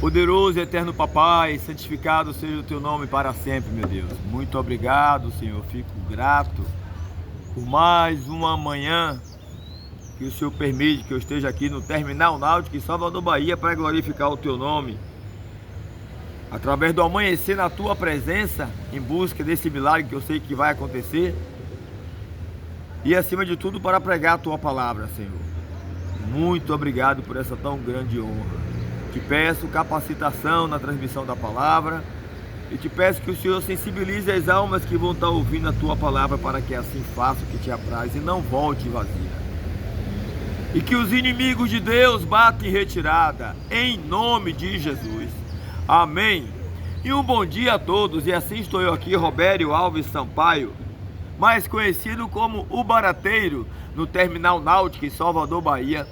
Poderoso e eterno Papai, santificado seja o teu nome para sempre, meu Deus. Muito obrigado, Senhor. Fico grato por mais uma manhã que o Senhor permite que eu esteja aqui no Terminal Náutico em Salvador, Bahia, para glorificar o teu nome. Através do amanhecer na tua presença, em busca desse milagre que eu sei que vai acontecer. E acima de tudo, para pregar a tua palavra, Senhor. Muito obrigado por essa tão grande honra. Te peço capacitação na transmissão da palavra e te peço que o Senhor sensibilize as almas que vão estar ouvindo a tua palavra para que assim faça o que te apraz e não volte vazia. E que os inimigos de Deus batam em retirada, em nome de Jesus. Amém. E um bom dia a todos, e assim estou eu aqui, Robério Alves Sampaio, mais conhecido como o Barateiro, no Terminal Náutico em Salvador, Bahia,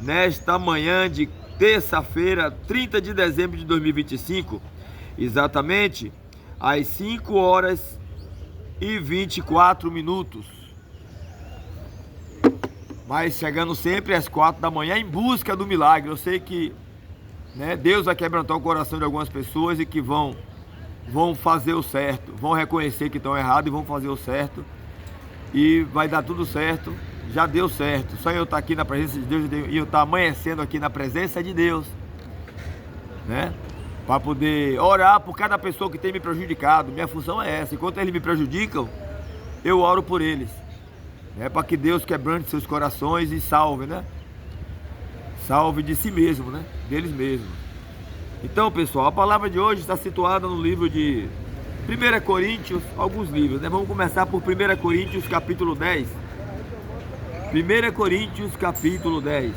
nesta manhã de terça-feira, 30 de dezembro de 2025, exatamente às 5 horas e 24 minutos. Mas chegando sempre às 4 da manhã em busca do milagre. Eu sei que Deus vai quebrantar o coração de algumas pessoas e que vão fazer o certo, vão reconhecer que estão errados e vão fazer o certo. E vai dar tudo certo. Já deu certo, só eu estar aqui na presença de Deus e eu estar amanhecendo aqui na presença de Deus, para poder orar por cada pessoa que tem me prejudicado. Minha função é essa, enquanto eles me prejudicam, eu oro por eles, para que Deus quebrante seus corações e salve, salve de si mesmo, deles mesmos. Então, pessoal, a palavra de hoje está situada no livro de 1 Coríntios, alguns livros, Vamos começar por 1 Coríntios capítulo 10. 1 Coríntios capítulo 10.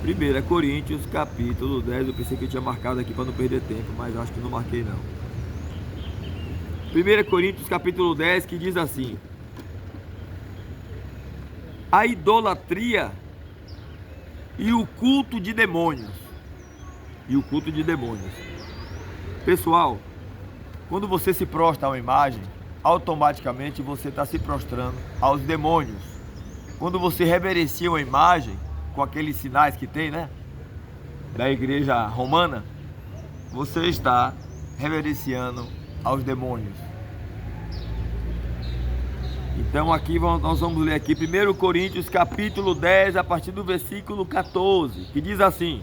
1 Coríntios capítulo 10. Eu pensei que eu tinha marcado aqui para não perder tempo, mas acho que não marquei não. 1 Coríntios capítulo 10, que diz assim: a idolatria e o culto de demônios. E o culto de demônios. Pessoal, quando você se prostra a uma imagem, automaticamente você está se prostrando aos demônios. Quando você reverencia uma imagem, com aqueles sinais que tem, da igreja romana, você está reverenciando aos demônios. Então aqui nós vamos ler aqui 1 Coríntios capítulo 10, a partir do versículo 14, que diz assim: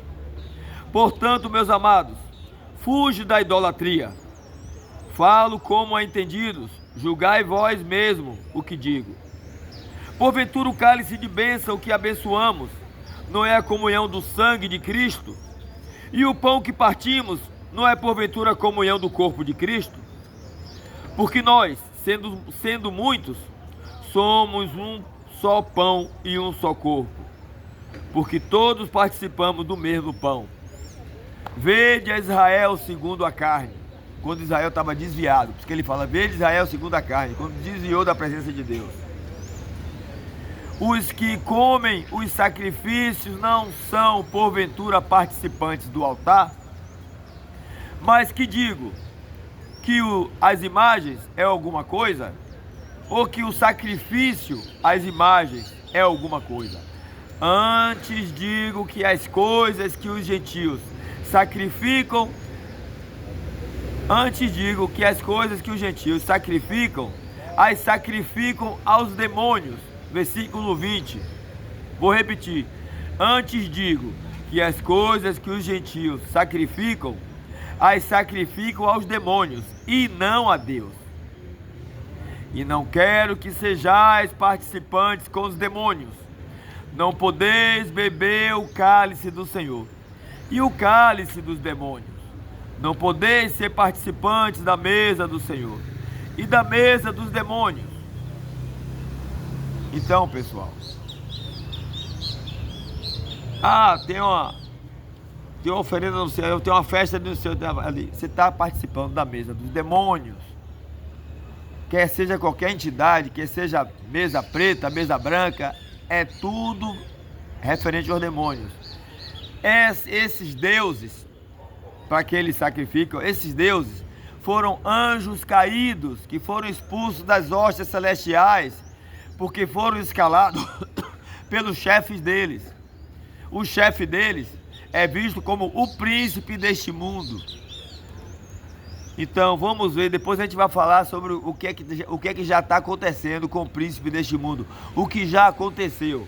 portanto, meus amados, fuge da idolatria. Falo como a entendidos, julgai vós mesmo o que digo. Porventura o cálice de bênção que abençoamos não é a comunhão do sangue de Cristo? E o pão que partimos não é porventura a comunhão do corpo de Cristo? Porque nós, sendo muitos, somos um só pão e um só corpo, porque todos participamos do mesmo pão. Vede a Israel segundo a carne, quando Israel estava desviado, porque ele fala, vede Israel segundo a carne, quando desviou da presença de Deus. Os que comem os sacrifícios não são, porventura, participantes do altar? Mas que digo, que as imagens é alguma coisa? Ou que o sacrifício às imagens é alguma coisa? Antes digo que as coisas que os gentios sacrificam, as sacrificam aos demônios. Versículo 20. Vou repetir. Antes digo que as coisas que os gentios sacrificam, as sacrificam aos demônios e não a Deus. E não quero que sejais participantes com os demônios. Não podeis beber o cálice do Senhor e o cálice dos demônios. Não podeis ser participantes da mesa do Senhor e da mesa dos demônios. Então, pessoal, tem uma oferenda no céu, tem uma festa no céu ali. Você está participando da mesa dos demônios. Quer seja qualquer entidade, quer seja mesa preta, mesa branca, é tudo referente aos demônios. Esses deuses, para que eles sacrificam, esses deuses foram anjos caídos, que foram expulsos das hostes celestiais, porque foram escalados pelos chefes deles. o chefe deles é visto como o príncipe deste mundo. Então vamos ver, depois a gente vai falar sobre o que é que já está acontecendo com o príncipe deste mundo, o que já aconteceu.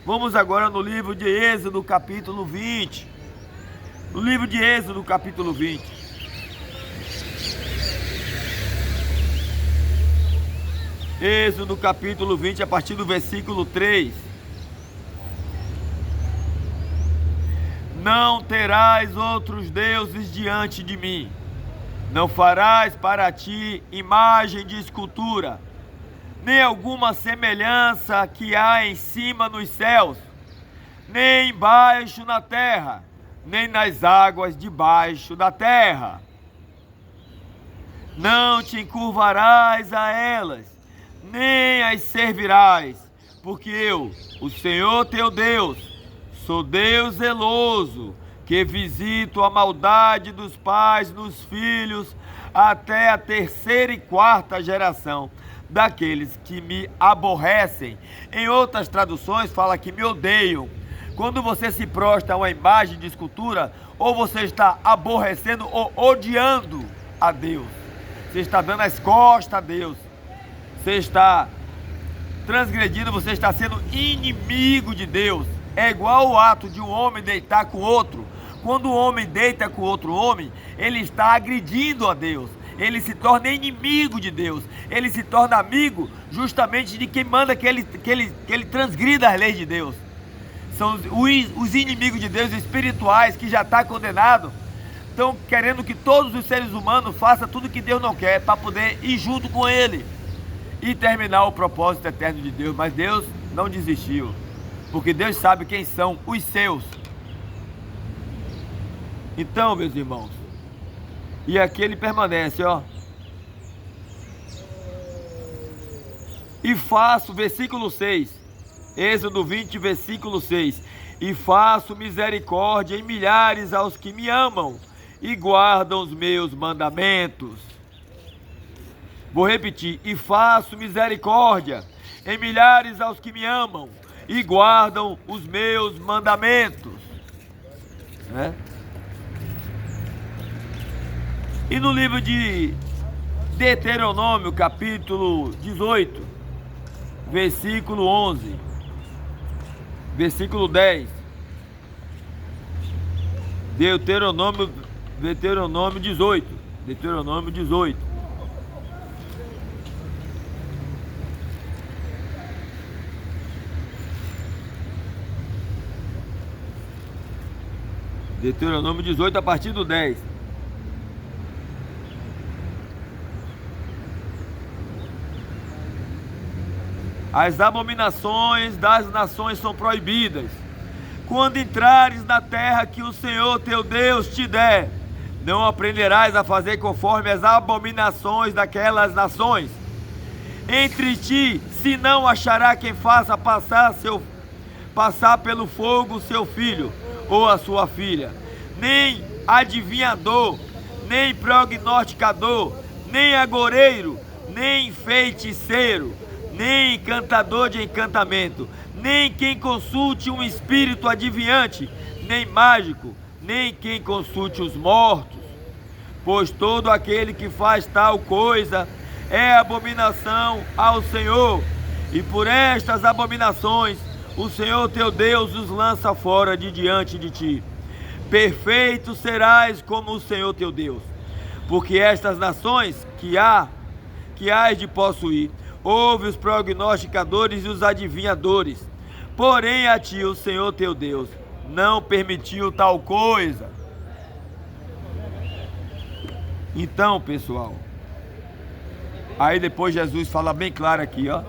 Vamos agora no livro de Êxodo, capítulo 20. No livro de Êxodo, capítulo 20. Êxodo, capítulo 20, a partir do versículo 3. Não terás outros deuses diante de mim. Não farás para ti imagem de escultura, nem alguma semelhança que há em cima nos céus, nem embaixo na terra, nem nas águas debaixo da terra. Não te encurvarás a elas, nem as servirás, porque eu, o Senhor teu Deus, sou Deus zeloso, que visito a maldade dos pais nos filhos até a terceira e quarta geração daqueles que me aborrecem. Em outras traduções fala que me odeiam. Quando você se prostra a uma imagem de escultura, ou você está aborrecendo ou odiando a Deus. Você está dando as costas a Deus. Você está transgredindo, você está sendo inimigo de Deus. É igual o ato de um homem deitar com outro. Quando o homem deita com outro homem, ele está agredindo a Deus. Ele se torna inimigo de Deus. Ele se torna amigo justamente de quem manda que ele transgrida as leis de Deus. São os inimigos de Deus espirituais que já estão condenados. Estão querendo que todos os seres humanos façam tudo que Deus não quer para poder ir junto com Ele e terminar o propósito eterno de Deus. Mas Deus não desistiu, porque Deus sabe quem são os seus. Então, meus irmãos, e aqui ele permanece, ó. E faço, versículo 6, Êxodo 20, versículo 6. E faço misericórdia em milhares aos que me amam e guardam os meus mandamentos. Vou repetir. E faço misericórdia em milhares aos que me amam e guardam os meus mandamentos. Né? E no livro de Deuteronômio, capítulo 18, versículo 11, versículo 10. Deuteronômio 18. Deuteronômio 18. Deuteronômio 18, a partir do 10. As abominações das nações são proibidas. Quando entrares na terra que o Senhor teu Deus te der, não aprenderás a fazer conforme as abominações daquelas nações. Entre ti, se não achará quem faça passar pelo fogo seu filho ou a sua filha, nem adivinhador, nem prognosticador, nem agoreiro, nem feiticeiro, nem encantador de encantamento, nem quem consulte um espírito adivinhante, nem mágico, nem quem consulte os mortos. Pois todo aquele que faz tal coisa é abominação ao Senhor, e por estas abominações o Senhor teu Deus os lança fora de diante de ti. Perfeito serás como o Senhor teu Deus, porque estas nações que hás de possuir, ouve os prognosticadores e os adivinhadores, porém a ti o Senhor teu Deus não permitiu tal coisa. Então, pessoal, aí depois Jesus fala bem claro aqui, ó.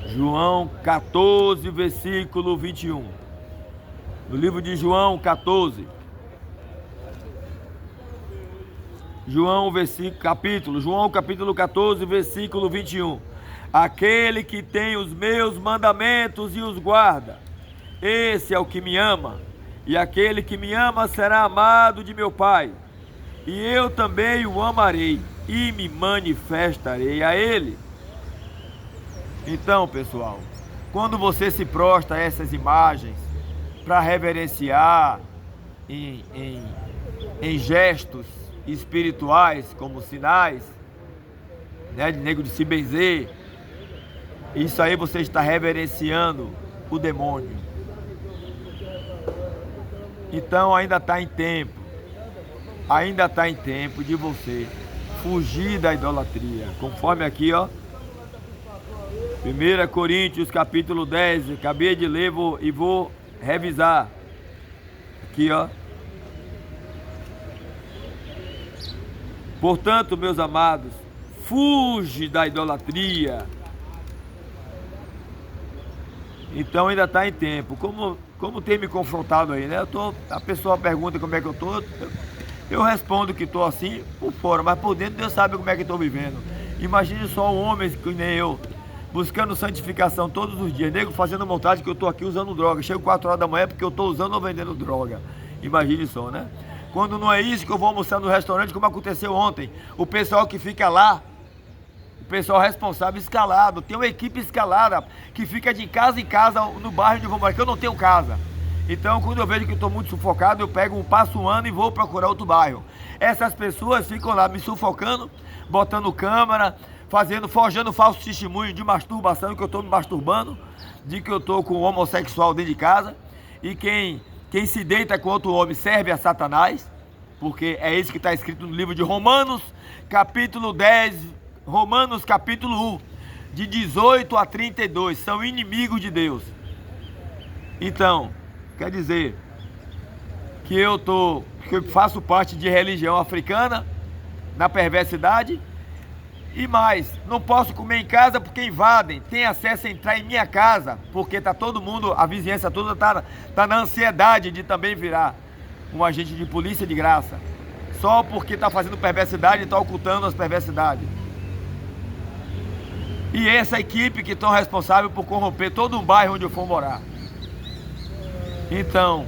João 14, versículo 21. No livro de João 14. João capítulo 14, versículo 21. Aquele que tem os meus mandamentos e os guarda, esse é o que me ama, e aquele que me ama será amado de meu Pai, e eu também o amarei e me manifestarei a ele. Então, pessoal, quando você se prostra a essas imagens, para reverenciar em gestos espirituais, como sinais, né, de nego de se benzer. Isso aí você está reverenciando o demônio. Então ainda está em tempo de você fugir da idolatria, conforme aqui, ó, 1 Coríntios capítulo 10, acabei de ler e vou revisar aqui, ó. Portanto, meus amados, fuge da idolatria. Então ainda está em tempo. Como tem me confrontado aí, né? A pessoa pergunta como é que eu estou. Eu respondo que estou assim por fora, mas por dentro Deus sabe como é que estou vivendo. Imagine só um homem que nem eu, buscando santificação todos os dias, nego fazendo montagem que eu estou aqui usando droga. Chego 4 horas da manhã porque eu estou usando ou vendendo droga. Imagine só, né? Quando não é isso que eu vou almoçar no restaurante, como aconteceu ontem. O pessoal que fica lá, o pessoal responsável escalado, tem uma equipe escalada que fica de casa em casa no bairro onde eu vou morar, que eu não tenho casa. Então, quando eu vejo que estou muito sufocado, eu passo um ano e vou procurar outro bairro. Essas pessoas ficam lá me sufocando, botando câmera, forjando falso testemunho de masturbação, que eu estou me masturbando, de que eu estou com um homossexual dentro de casa. E quem se deita com outro homem serve a Satanás, porque é isso que está escrito no livro de Romanos, capítulo 10, Romanos capítulo 1, de 18 a 32, são inimigos de Deus. Então, quer dizer que eu faço parte de religião africana, na perversidade, e mais, não posso comer em casa porque invadem, tem acesso a entrar em minha casa, porque tá todo mundo, a vizinhança toda tá na ansiedade de também virar um agente de polícia de graça, só porque tá fazendo perversidade e tá ocultando as perversidades. E essa equipe que estão responsável por corromper todo um bairro onde eu for morar. Então,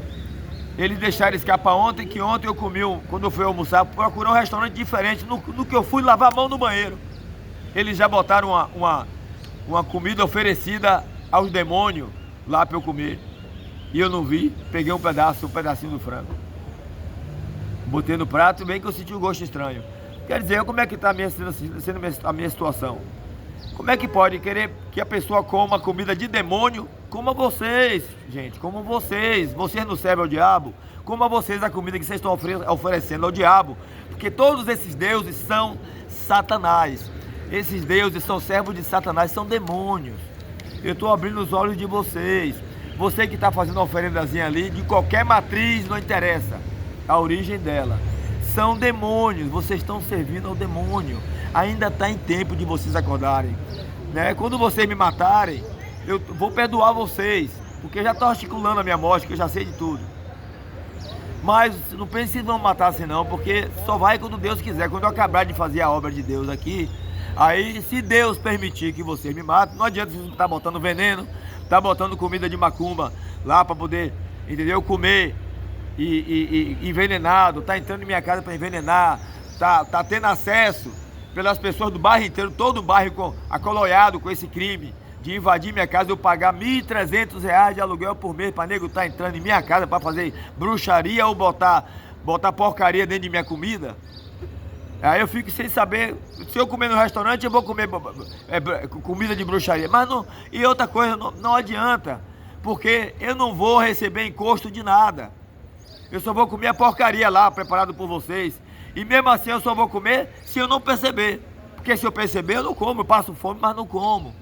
eles deixaram escapar ontem eu comi, quando eu fui almoçar, procurei um restaurante diferente, no que eu fui lavar a mão no banheiro. Eles já botaram uma comida oferecida aos demônios lá para eu comer. E eu não vi, peguei um pedacinho do frango. Botei no prato, bem que eu senti um gosto estranho. Quer dizer, como é que está sendo a minha situação? Como é que pode querer que a pessoa coma comida de demônio? Como vocês, gente, como vocês. Vocês não servem ao diabo? Como vocês a comida que vocês estão oferecendo ao diabo? Porque todos esses deuses são Satanás. Esses deuses são servos de Satanás, são demônios. Eu estou abrindo os olhos de vocês. Você que está fazendo uma oferendazinha ali, de qualquer matriz, não interessa a origem dela. São demônios, vocês estão servindo ao demônio. Ainda está em tempo de vocês acordarem, né? Quando vocês me matarem, eu vou perdoar vocês, porque já estou articulando a minha morte, que eu já sei de tudo. Mas não pense que vão matar assim não, porque só vai quando Deus quiser. Quando eu acabar de fazer a obra de Deus aqui, aí se Deus permitir que vocês me matem, não adianta vocês estar botando veneno, estar botando comida de macumba lá para poder, entendeu, comer e envenenado, tá entrando em minha casa para envenenar, tá tendo acesso pelas pessoas do bairro inteiro, todo o bairro acoloiado com esse crime de invadir minha casa, eu pagar R$ 1.300 de aluguel por mês para nego tá entrando em minha casa para fazer bruxaria ou botar porcaria dentro de minha comida. Aí eu fico sem saber, se eu comer no restaurante eu vou comer comida de bruxaria, mas não, e outra coisa, não adianta, porque eu não vou receber encosto de nada, eu só vou comer a porcaria lá, preparado por vocês. E mesmo assim eu só vou comer se eu não perceber. Porque se eu perceber eu não como, eu passo fome, mas não como.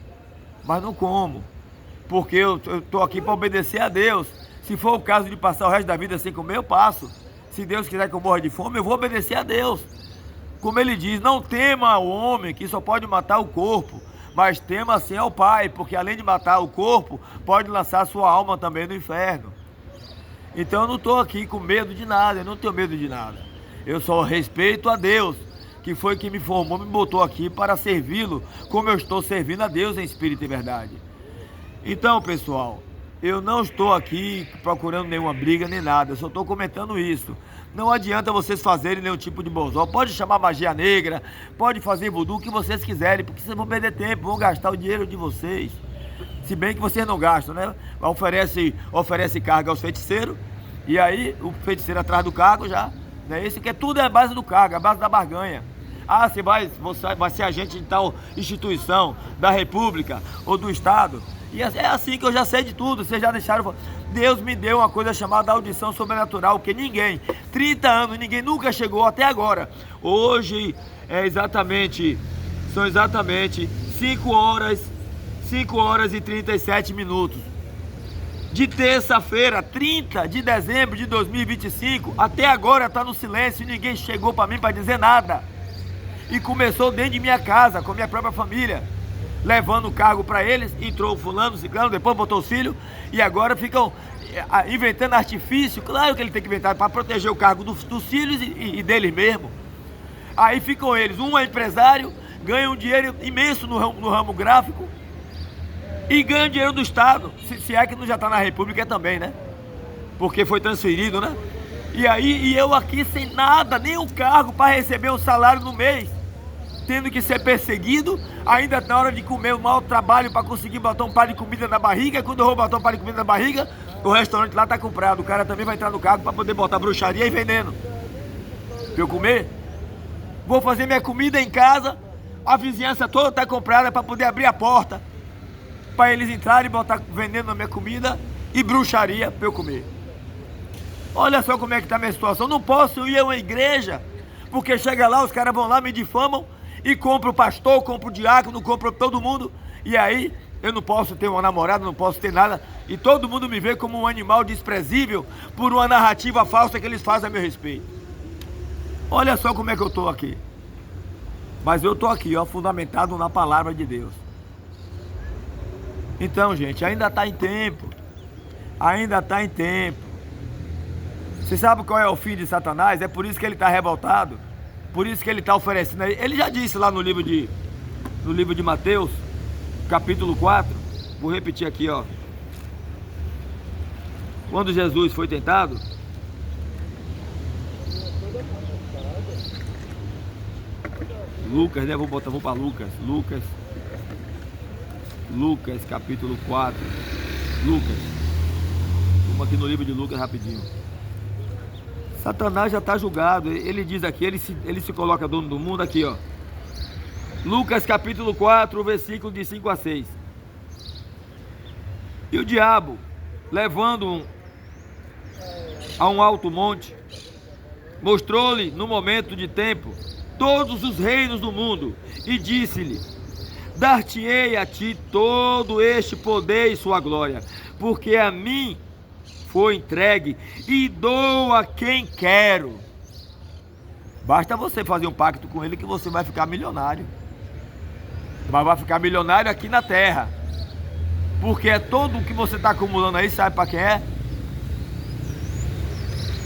Porque eu estou aqui para obedecer a Deus. Se for o caso de passar o resto da vida sem comer, eu passo. Se Deus quiser que eu morra de fome, eu vou obedecer a Deus. Como ele diz, não tema o homem que só pode matar o corpo, mas tema sim ao Pai, porque além de matar o corpo, pode lançar a sua alma também no inferno. Então eu não estou aqui com medo de nada, eu não tenho medo de nada. Eu só respeito a Deus, que foi quem me formou, me botou aqui para servi-lo, como eu estou servindo a Deus em espírito e verdade. Então, pessoal, eu não estou aqui procurando nenhuma briga nem nada, eu só estou comentando isso. Não adianta vocês fazerem nenhum tipo de bozó, pode chamar magia negra, pode fazer voodoo, o que vocês quiserem, porque vocês vão perder tempo, vão gastar o dinheiro de vocês. Se bem que vocês não gastam, né? Oferece carga aos feiticeiros, e aí o feiticeiro atrás do cargo já, né? Isso que é tudo é a base do cargo, a base da barganha. Ah, você vai ser agente de tal instituição, da república ou do estado. E é assim que eu já sei de tudo, vocês já deixaram... Deus me deu uma coisa chamada audição sobrenatural, que ninguém, 30 anos, ninguém nunca chegou até agora. Hoje são exatamente 5 horas e 37 minutos. De terça-feira, 30 de dezembro de 2025, até agora está no silêncio e ninguém chegou para mim para dizer nada. E começou dentro de minha casa, com minha própria família, levando o cargo para eles, entrou o fulano, ciclano, depois botou os filhos, e agora ficam inventando artifício. Claro que ele tem que inventar para proteger o cargo dos filhos e deles mesmo. Aí ficam eles, um é empresário, ganha um dinheiro imenso no ramo gráfico, e ganha dinheiro do Estado, se é que não já está na República também, né? Porque foi transferido, né? E eu aqui sem nada, nem um cargo para receber um salário no mês, tendo que ser perseguido, ainda na hora de comer, um mau trabalho para conseguir botar um par de comida na barriga. Quando eu vou botar um par de comida na barriga, o restaurante lá tá comprado, o cara também vai entrar no cargo para poder botar bruxaria e veneno pra eu comer. Vou fazer minha comida em casa, a vizinhança toda tá comprada para poder abrir a porta para eles entrarem e botar veneno na minha comida e bruxaria para eu comer. Olha só como é que tá a minha situação. Não posso ir a uma igreja, porque chega lá, os caras vão lá, me difamam e compram o pastor, compram o diácono, compram todo mundo. E aí eu não posso ter uma namorada, não posso ter nada. E todo mundo me vê como um animal desprezível por uma narrativa falsa que eles fazem a meu respeito. Olha só como é que eu tô aqui. Mas eu tô aqui, ó, fundamentado na palavra de Deus. Então, gente, ainda está em tempo. Ainda está em tempo. Você sabe qual é o fim de Satanás? É por isso que ele está revoltado. Por isso que ele está oferecendo. Ele já disse lá no livro de Mateus, capítulo 4. Vou repetir aqui, ó. Quando Jesus foi tentado, Lucas, né? Vou para Lucas, capítulo 4. Lucas. Vamos aqui no livro de Lucas rapidinho. Satanás já está julgado. Ele diz aqui, ele se coloca dono do mundo aqui, ó. Lucas capítulo 4, versículo de 5 a 6. E o diabo, levando-o a um alto monte, mostrou-lhe no momento de tempo todos os reinos do mundo e disse-lhe: dar-te-ei a ti todo este poder e sua glória, porque a mim foi entregue e dou a quem quero. Basta você fazer um pacto com ele que você vai ficar milionário. Mas vai ficar milionário aqui na terra, porque é todo o que você está acumulando aí, sabe para quem é?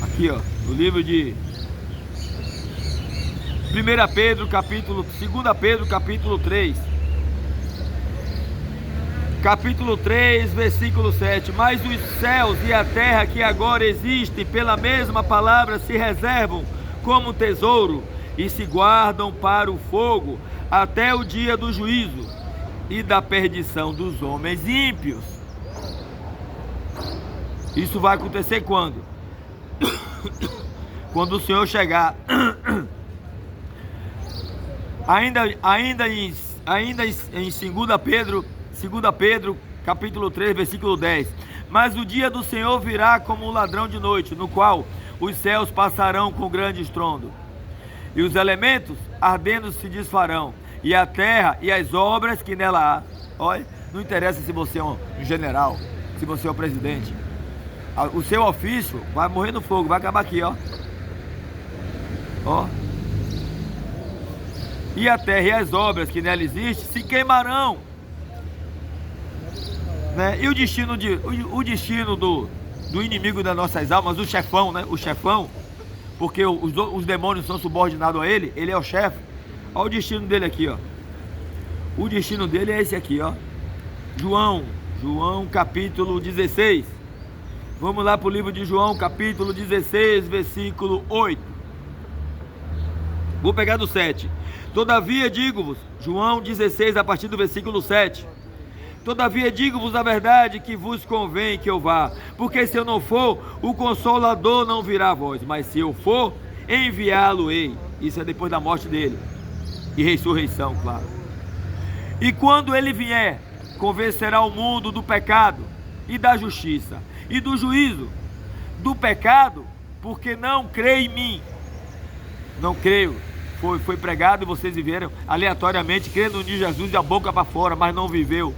Aqui, ó, no livro de 2 Pedro, capítulo 3. Capítulo 3, versículo 7. Mas os céus e a terra que agora existem, pela mesma palavra, se reservam como tesouro e se guardam para o fogo, até o dia do juízo e da perdição dos homens ímpios. Isso vai acontecer quando? Quando o Senhor chegar. Ainda em 2 Pedro, capítulo 3, versículo 10. Mas o dia do Senhor virá como um ladrão de noite, no qual os céus passarão com grande estrondo, e os elementos ardendo se desfarão, e a terra e as obras que nela há. Olha, não interessa se você é um general, se você é o presidente, o seu ofício vai morrer no fogo, vai acabar aqui, ó. Ó. E a terra e as obras que nela existem se queimarão, né? E o destino do inimigo das nossas almas, o chefão, né? O chefão, porque os demônios são subordinados a ele, ele é o chefe. Olha o destino dele aqui, ó. O destino dele é esse aqui, ó. João capítulo 16. Vamos lá para o livro de João, capítulo 16, versículo 8. Vou pegar do 7. Todavia digo-vos, João 16, a partir do versículo 7. Todavia digo-vos a verdade, que vos convém que eu vá, porque se eu não for, o Consolador não virá a vós, mas se eu for, enviá-lo-ei. Isso é depois da morte dele e ressurreição, claro. E quando ele vier, convencerá o mundo do pecado e da justiça e do juízo. Do pecado, porque não crê em mim. Não creio. Foi pregado e vocês viveram aleatoriamente, crendo em Jesus de a boca para fora, mas não viveu.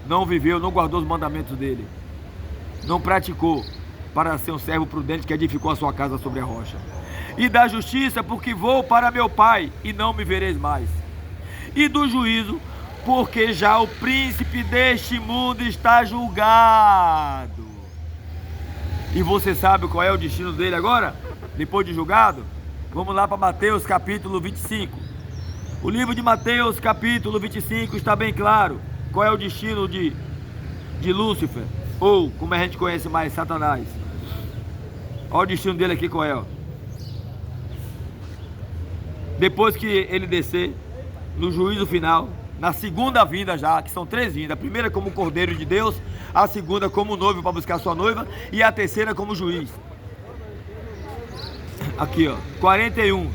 Não viveu, não guardou os mandamentos dele. Não praticou para ser um servo prudente que edificou a sua casa sobre a rocha. E da justiça, porque vou para meu Pai e não me vereis mais. E do juízo, porque já o príncipe deste mundo está julgado. E você sabe qual é o destino dele agora? Depois de julgado? Vamos lá para Mateus capítulo 25. O livro de Mateus capítulo 25 está bem claro. Qual é o destino de Lúcifer? Ou, como a gente conhece mais, Satanás. Olha o destino dele aqui, qual é? Ó. Depois que ele descer, no juízo final, na segunda vinda já, que são 3 vindas. A primeira como Cordeiro de Deus, a segunda como noivo para buscar sua noiva, e a terceira como juiz. Aqui, ó, 41.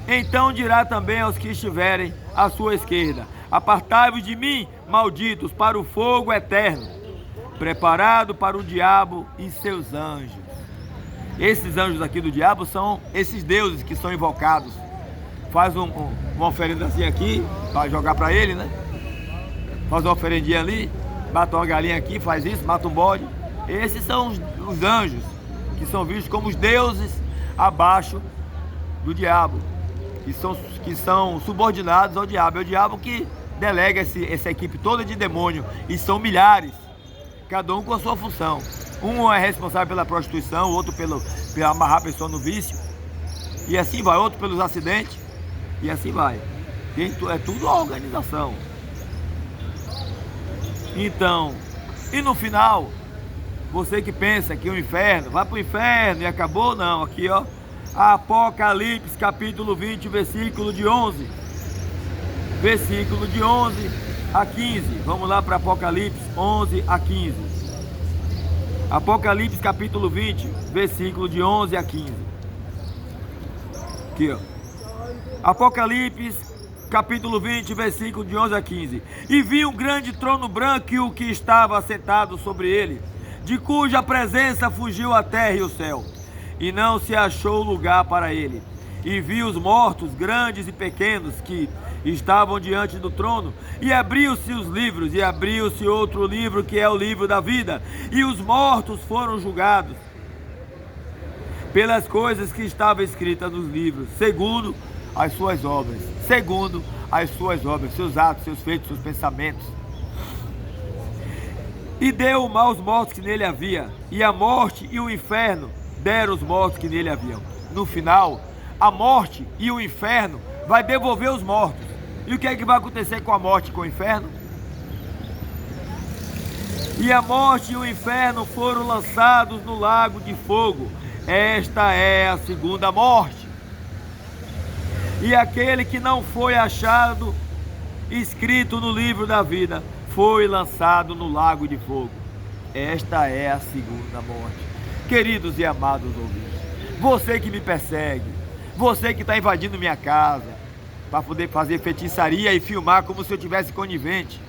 Então dirá também aos que estiverem à sua esquerda: apartai-vos de mim, malditos, para o fogo eterno, preparado para o diabo e seus anjos. Esses anjos aqui do diabo são esses deuses que são invocados. Faz uma oferendazinha aqui, para jogar para ele, né? Faz uma oferendinha ali, mata uma galinha aqui, faz isso, mata um bode. Esses são os anjos, que são vistos como os deuses abaixo do diabo, que são subordinados ao diabo. É o diabo que delega essa equipe toda de demônio, e são milhares, cada um com a sua função. Um é responsável pela prostituição, o outro pelo amarrar a pessoa no vício, e assim vai, outro pelos acidentes, e assim vai. É tudo uma organização. Então, e no final, você que pensa que o inferno, vai para o inferno e acabou, não. Aqui, ó, Apocalipse capítulo 20, versículo de 11. Versículo de 11 a 15. Vamos lá para Apocalipse 11 a 15. Apocalipse capítulo 20, versículo de 11 a 15. Aqui, ó. Apocalipse capítulo 20, versículo de 11 a 15. E vi um grande trono branco e o que estava assentado sobre ele, de cuja presença fugiu a terra e o céu, e não se achou lugar para ele. E vi os mortos, grandes e pequenos, que estavam diante do trono, e abriu-se os livros, e abriu-se outro livro, que é o livro da vida, e os mortos foram julgados pelas coisas que estavam escritas nos livros, segundo as suas obras, seus atos, seus feitos, seus pensamentos. E deu o mal aos mortos que nele havia, e a morte e o inferno deram os mortos que nele haviam. No final, a morte e o inferno vai devolver os mortos. E o que é que vai acontecer com a morte e com o inferno? E a morte e o inferno foram lançados no lago de fogo. Esta é a segunda morte. E aquele que não foi achado escrito no livro da vida foi lançado no lago de fogo. Esta é a segunda morte. Queridos e amados ouvintes, você que me persegue, você que está invadindo minha casa para poder fazer feitiçaria e filmar como se eu tivesse conivente,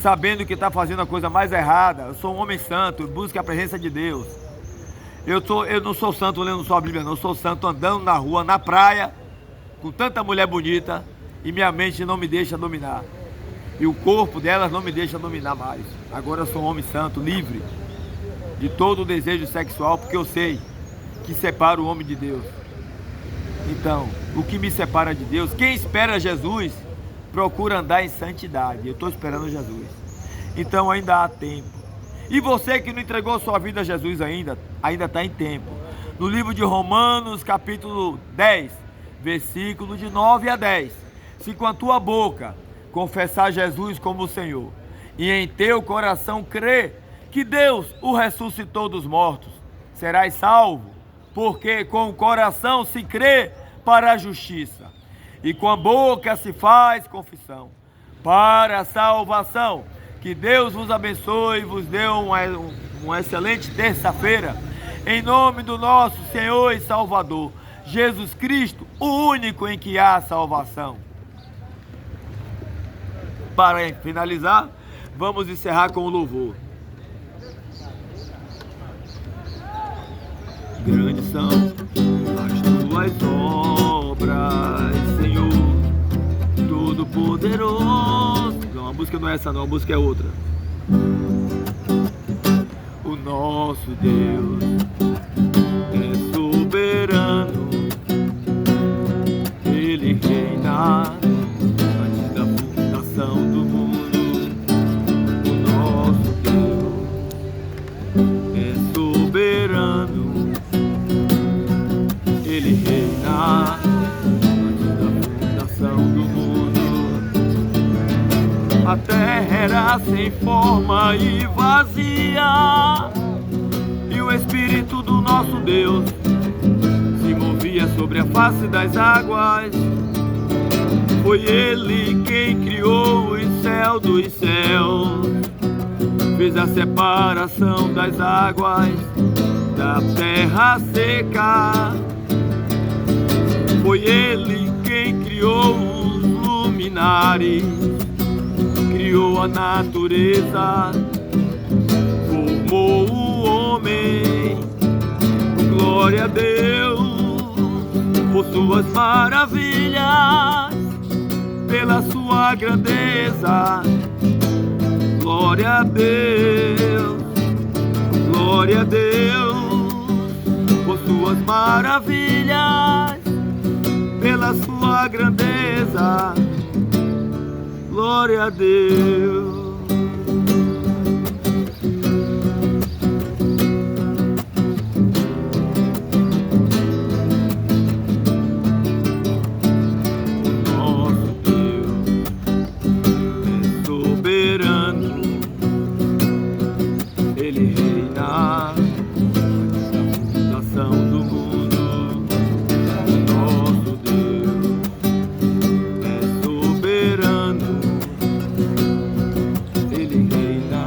sabendo que está fazendo a coisa mais errada. Eu sou um homem santo, busco a presença de Deus. Eu não sou santo lendo só a Bíblia, não. Eu sou santo andando na rua, na praia, com tanta mulher bonita, e minha mente não me deixa dominar. E o corpo delas não me deixa dominar mais. Agora eu sou um homem santo, livre de todo o desejo sexual, porque eu sei que separa o homem de Deus. Então, o que me separa de Deus, quem espera Jesus, procura andar em santidade. Eu estou esperando Jesus. Então ainda há tempo. E você que não entregou sua vida a Jesus ainda está em tempo. No livro de Romanos, capítulo 10, versículo de 9 a 10. Se com a tua boca confessar Jesus como o Senhor, e em teu coração crer que Deus o ressuscitou dos mortos, serás salvo, porque com o coração se crê para a justiça, e com a boca se faz confissão para a salvação. Que Deus vos abençoe e vos dê uma excelente terça-feira. Em nome do nosso Senhor e Salvador, Jesus Cristo, o único em que há salvação. Para finalizar, vamos encerrar com o louvor. Grandes são as tuas obras, Senhor, Todo-Poderoso. Não, a música não é essa não, a música é outra. O nosso Deus é soberano, Ele reina antes da fundação do mundo. O nosso Deus é soberano, Ele reina antes da fundação do mundo. A terra era sem forma e vazia, e o Espírito do nosso Deus se movia sobre a face das águas. Foi Ele quem criou o céu dos céus, fez a separação das águas da terra seca. Foi Ele quem criou os luminares, criou a natureza, formou o homem. Glória a Deus por suas maravilhas, pela sua grandeza. Glória a Deus, glória a Deus por suas maravilhas, pela sua grandeza. Glória a Deus. Nosso Deus é soberano, Ele reina na fundação do mundo. Nosso Deus é soberano, Ele reina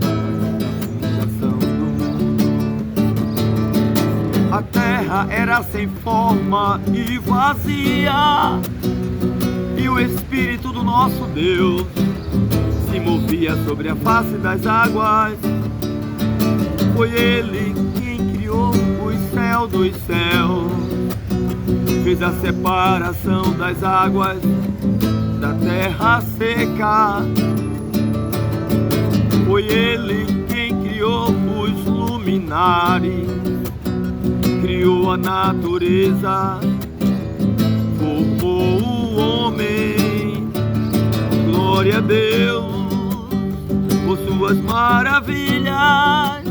na fundação do mundo. A terra era sem forma e vazia, e o Espírito do nosso Deus se movia sobre a face das águas. Foi Ele quem criou o céu dos céus, fez a separação das águas da terra seca. Foi Ele quem criou os luminares, criou a natureza, formou o homem. Glória a Deus por suas maravilhas,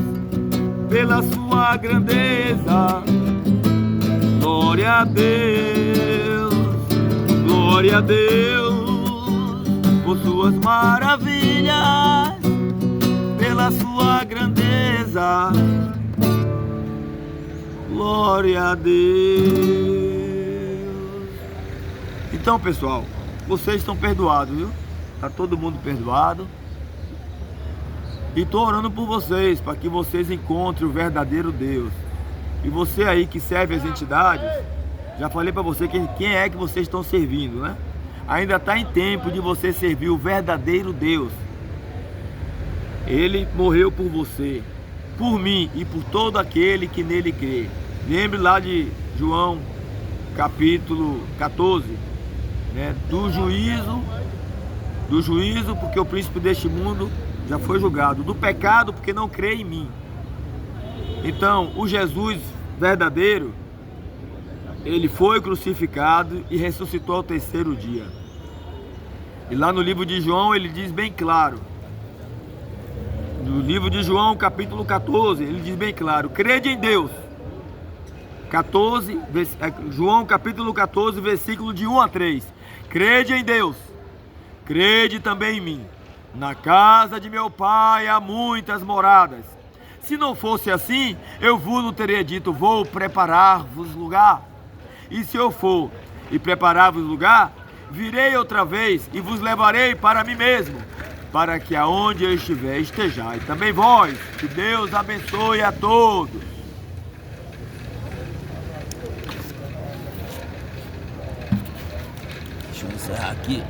pela sua grandeza. Glória a Deus, glória a Deus por suas maravilhas, pela sua grandeza. Glória a Deus. Então, pessoal, vocês estão perdoados, viu? Tá todo mundo perdoado. E estou orando por vocês, para que vocês encontrem o verdadeiro Deus. E você aí que serve as entidades, já falei para você quem é que vocês estão servindo, né? Ainda está em tempo de você servir o verdadeiro Deus. Ele morreu por você, por mim e por todo aquele que nele crê. Lembre lá de João capítulo 14, né? Do juízo, porque o príncipe deste mundo já foi julgado, do pecado, porque não crê em mim. Então, o Jesus verdadeiro, ele foi crucificado e ressuscitou ao terceiro dia. E lá no livro de João, ele diz bem claro, no livro de João, capítulo 14, ele diz bem claro: crede em Deus. João capítulo 14, versículo de 1 a 3. Crede em Deus, crede também em mim. Na casa de meu pai há muitas moradas. Se não fosse assim, eu vos teria dito: vou preparar-vos lugar. E se eu for e preparar-vos lugar, virei outra vez e vos levarei para mim mesmo, para que aonde eu estiver estejais também vós. Que Deus abençoe a todos. Deixa eu encerrar aqui.